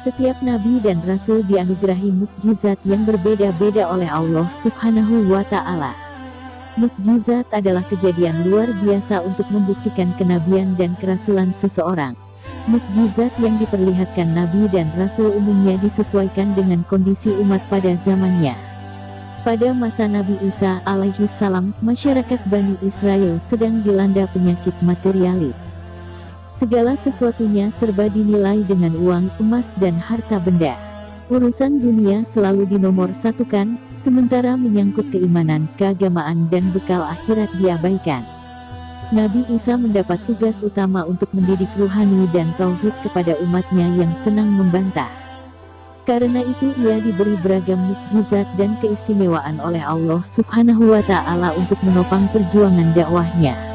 Setiap nabi dan rasul dianugerahi mukjizat yang berbeda-beda oleh Allah Subhanahu wa Ta'ala. Mukjizat adalah kejadian luar biasa untuk membuktikan kenabian dan kerasulan seseorang. Mukjizat yang diperlihatkan nabi dan rasul umumnya disesuaikan dengan kondisi umat pada zamannya. Pada masa Nabi Isa alaihi salam, masyarakat Bani Israel sedang dilanda penyakit materialis. Segala sesuatunya serba dinilai dengan uang, emas dan harta benda. Urusan dunia selalu dinomorsatukan, sementara menyangkut keimanan, keagamaan dan bekal akhirat diabaikan. Nabi Isa mendapat tugas utama untuk mendidik ruhani dan tauhid kepada umatnya yang senang membantah. Karena itu ia diberi beragam mukjizat dan keistimewaan oleh Allah Subhanahu wa Ta'ala untuk menopang perjuangan dakwahnya.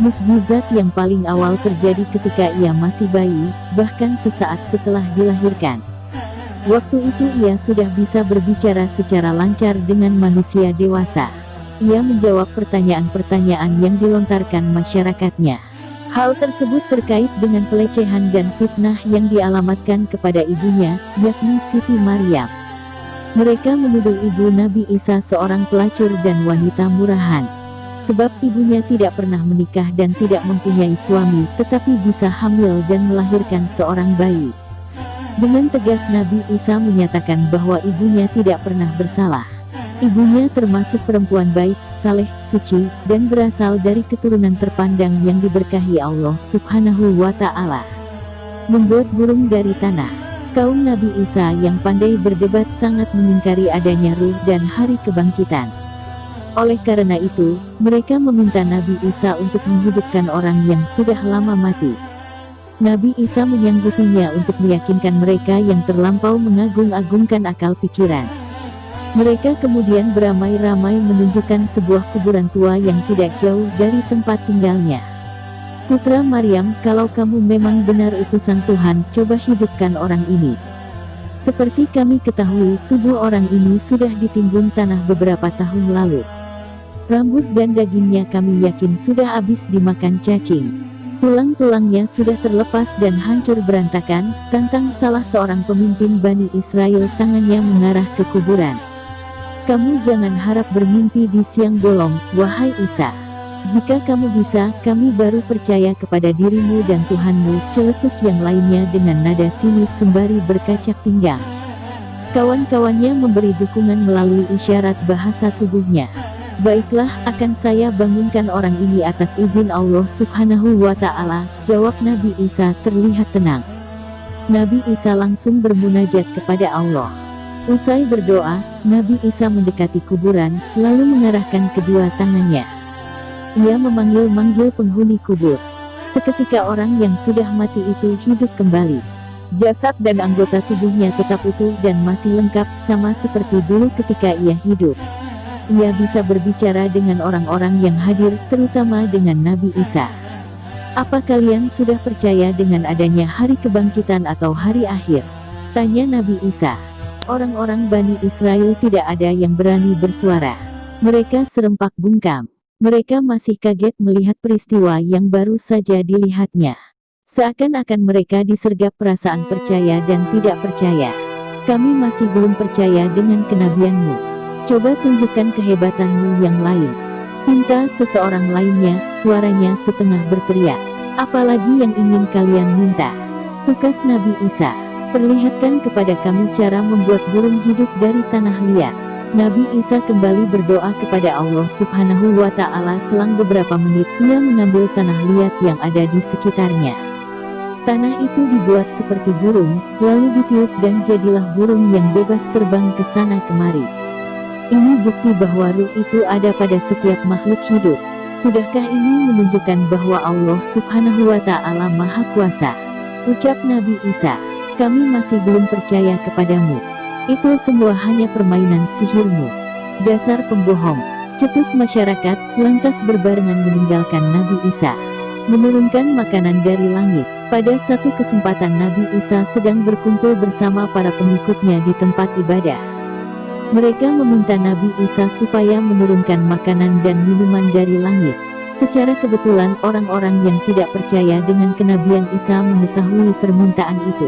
Mukjizat yang paling awal terjadi ketika ia masih bayi, bahkan sesaat setelah dilahirkan. Waktu itu ia sudah bisa berbicara secara lancar dengan manusia dewasa. Ia menjawab pertanyaan-pertanyaan yang dilontarkan masyarakatnya. Hal tersebut terkait dengan pelecehan dan fitnah yang dialamatkan kepada ibunya, yakni Siti Maryam. Mereka menuduh ibu Nabi Isa seorang pelacur dan wanita murahan. Sebab ibunya tidak pernah menikah dan tidak mempunyai suami, tetapi bisa hamil dan melahirkan seorang bayi. Dengan tegas Nabi Isa menyatakan bahwa ibunya tidak pernah bersalah. Ibunya termasuk perempuan baik, saleh, suci, dan berasal dari keturunan terpandang yang diberkahi Allah Subhanahu wa Ta'ala. Membuat burung dari tanah. Kaum Nabi Isa yang pandai berdebat sangat mengingkari adanya ruh dan hari kebangkitan. Oleh karena itu, mereka meminta Nabi Isa untuk menghidupkan orang yang sudah lama mati. Nabi Isa menyanggupinya untuk meyakinkan mereka yang terlampau mengagung-agungkan akal pikiran. Mereka kemudian beramai-ramai menunjukkan sebuah kuburan tua yang tidak jauh dari tempat tinggalnya. Putra Maryam, kalau kamu memang benar utusan Tuhan, coba hidupkan orang ini. Seperti kami ketahui, tubuh orang ini sudah ditimbun tanah beberapa tahun lalu. Rambut dan dagingnya kami yakin sudah habis dimakan cacing. Tulang-tulangnya sudah terlepas dan hancur berantakan. Tantang salah seorang pemimpin Bani Israel, tangannya mengarah ke kuburan. Kamu jangan harap bermimpi di siang bolong, wahai Isa. Jika kamu bisa, kami baru percaya kepada dirimu dan Tuhanmu, celetuk yang lainnya dengan nada sinis sembari berkacak pinggang. Kawan-kawannya memberi dukungan melalui isyarat bahasa tubuhnya. Baiklah, akan saya bangunkan orang ini atas izin Allah Subhanahu wa Ta'ala, jawab Nabi Isa terlihat tenang. Nabi Isa langsung bermunajat kepada Allah. Usai berdoa, Nabi Isa mendekati kuburan, lalu mengarahkan kedua tangannya. Ia memanggil-manggil penghuni kubur. Seketika orang yang sudah mati itu hidup kembali. Jasad dan anggota tubuhnya tetap utuh dan masih lengkap sama seperti dulu ketika ia hidup. Ia bisa berbicara dengan orang-orang yang hadir, terutama dengan Nabi Isa. Apa kalian sudah percaya dengan adanya hari kebangkitan atau hari akhir? Tanya Nabi Isa. Orang-orang Bani Israel tidak ada yang berani bersuara. Mereka serempak bungkam. Mereka masih kaget melihat peristiwa yang baru saja dilihatnya. Seakan-akan mereka disergap perasaan percaya dan tidak percaya. Kami masih belum percaya dengan kenabianmu. Coba tunjukkan kehebatanmu yang lain. Pinta seseorang lainnya, suaranya setengah berteriak. Apalagi yang ingin kalian minta? Tukas Nabi Isa. Perlihatkan kepada kami cara membuat burung hidup dari tanah liat. Nabi Isa kembali berdoa kepada Allah Subhanahu wa Ta'ala. Selang beberapa menit, ia mengambil tanah liat yang ada di sekitarnya. Tanah itu dibuat seperti burung, lalu ditiup dan jadilah burung yang bebas terbang ke sana kemari. Ini bukti bahwa ruh itu ada pada setiap makhluk hidup. Sudahkah ini menunjukkan bahwa Allah Subhanahu wa Ta'ala Maha Kuasa? Ucap Nabi Isa. Kami masih belum percaya kepadamu. Itu semua hanya permainan sihirmu. Dasar pembohong. Cetus masyarakat, lantas berbarengan meninggalkan Nabi Isa. Menurunkan makanan dari langit. Pada satu kesempatan Nabi Isa sedang berkumpul bersama para pengikutnya di tempat ibadah. Mereka meminta Nabi Isa supaya menurunkan makanan dan minuman dari langit. Secara kebetulan orang-orang yang tidak percaya dengan kenabian Isa mengetahui permintaan itu.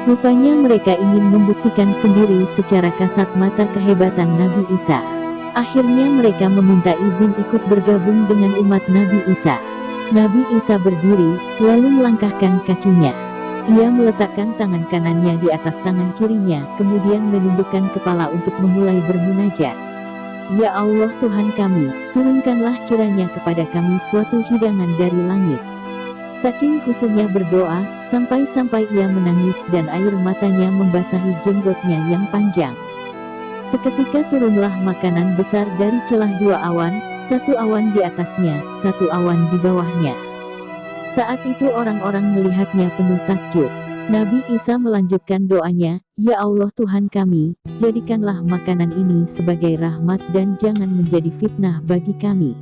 Rupanya mereka ingin membuktikan sendiri secara kasat mata kehebatan Nabi Isa. Akhirnya mereka meminta izin ikut bergabung dengan umat Nabi Isa. Nabi Isa berdiri, lalu melangkahkan kakinya. Ia meletakkan tangan kanannya di atas tangan kirinya, kemudian menundukkan kepala untuk memulai bermunajat. Ya Allah Tuhan kami, turunkanlah kiranya kepada kami suatu hidangan dari langit. Saking khusyuknya berdoa, sampai-sampai ia menangis dan air matanya membasahi jenggotnya yang panjang. Seketika turunlah makanan besar dari celah dua awan, satu awan di atasnya, satu awan di bawahnya. Saat itu orang-orang melihatnya penuh takjub. Nabi Isa melanjutkan doanya, Ya Allah Tuhan kami, jadikanlah makanan ini sebagai rahmat dan jangan menjadi fitnah bagi kami.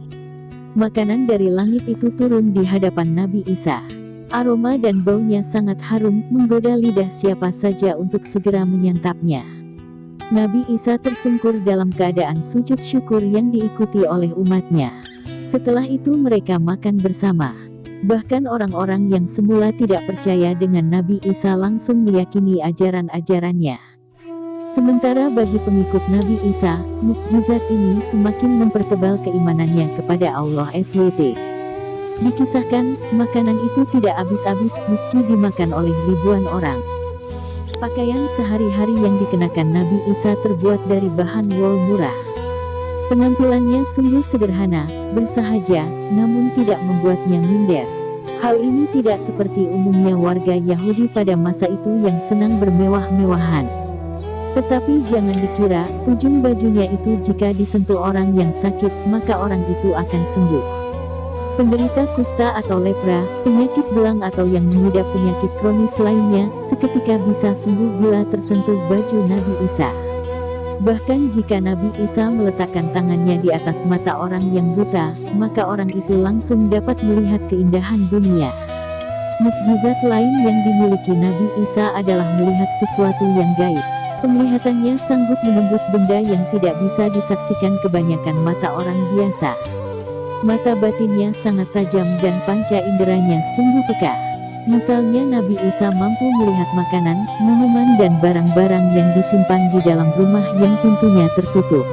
Makanan dari langit itu turun di hadapan Nabi Isa. Aroma dan baunya sangat harum, menggoda lidah siapa saja untuk segera menyantapnya. Nabi Isa tersungkur dalam keadaan sujud syukur yang diikuti oleh umatnya. Setelah itu mereka makan bersama. Bahkan orang-orang yang semula tidak percaya dengan Nabi Isa langsung meyakini ajaran-ajarannya. Sementara bagi pengikut Nabi Isa, mukjizat ini semakin mempertebal keimanannya kepada Allah SWT. Dikisahkan, makanan itu tidak habis-habis meski dimakan oleh ribuan orang. Pakaian sehari-hari yang dikenakan Nabi Isa terbuat dari bahan wol murah. Penampilannya sungguh sederhana, bersahaja, namun tidak membuatnya minder. Hal ini tidak seperti umumnya warga Yahudi pada masa itu yang senang bermewah-mewahan. Tetapi jangan dikira, ujung bajunya itu jika disentuh orang yang sakit, maka orang itu akan sembuh. Penderita kusta atau lepra, penyakit belang atau yang mengidap penyakit kronis lainnya, seketika bisa sembuh bila tersentuh baju Nabi Isa. Bahkan jika Nabi Isa meletakkan tangannya di atas mata orang yang buta, maka orang itu langsung dapat melihat keindahan dunia. Mukjizat lain yang dimiliki Nabi Isa adalah melihat sesuatu yang gaib. Penglihatannya sanggup menembus benda yang tidak bisa disaksikan kebanyakan mata orang biasa. Mata batinnya sangat tajam dan panca inderanya sungguh peka. Misalnya Nabi Isa mampu melihat makanan, minuman dan barang-barang yang disimpan di dalam rumah yang pintunya tertutup.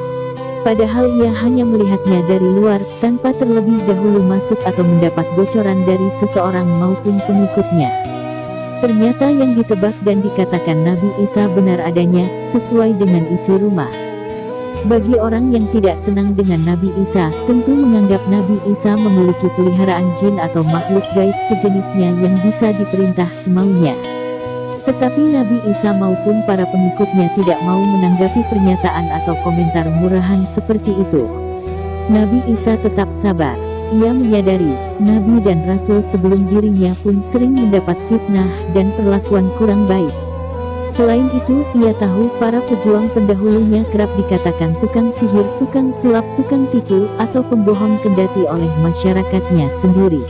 Padahal ia hanya melihatnya dari luar, tanpa terlebih dahulu masuk atau mendapat bocoran dari seseorang maupun pengikutnya. Ternyata yang ditebak dan dikatakan Nabi Isa benar adanya, sesuai dengan isi rumah. Bagi orang yang tidak senang dengan Nabi Isa, tentu menganggap Nabi Isa memiliki peliharaan jin atau makhluk gaib sejenisnya yang bisa diperintah semaunya. Tetapi Nabi Isa maupun para pengikutnya tidak mau menanggapi pernyataan atau komentar murahan seperti itu. Nabi Isa tetap sabar. Ia menyadari, Nabi dan Rasul sebelum dirinya pun sering mendapat fitnah dan perlakuan kurang baik. Selain itu, ia tahu para pejuang pendahulunya kerap dikatakan tukang sihir, tukang sulap, tukang tipu, atau pembohong kendati oleh masyarakatnya sendiri.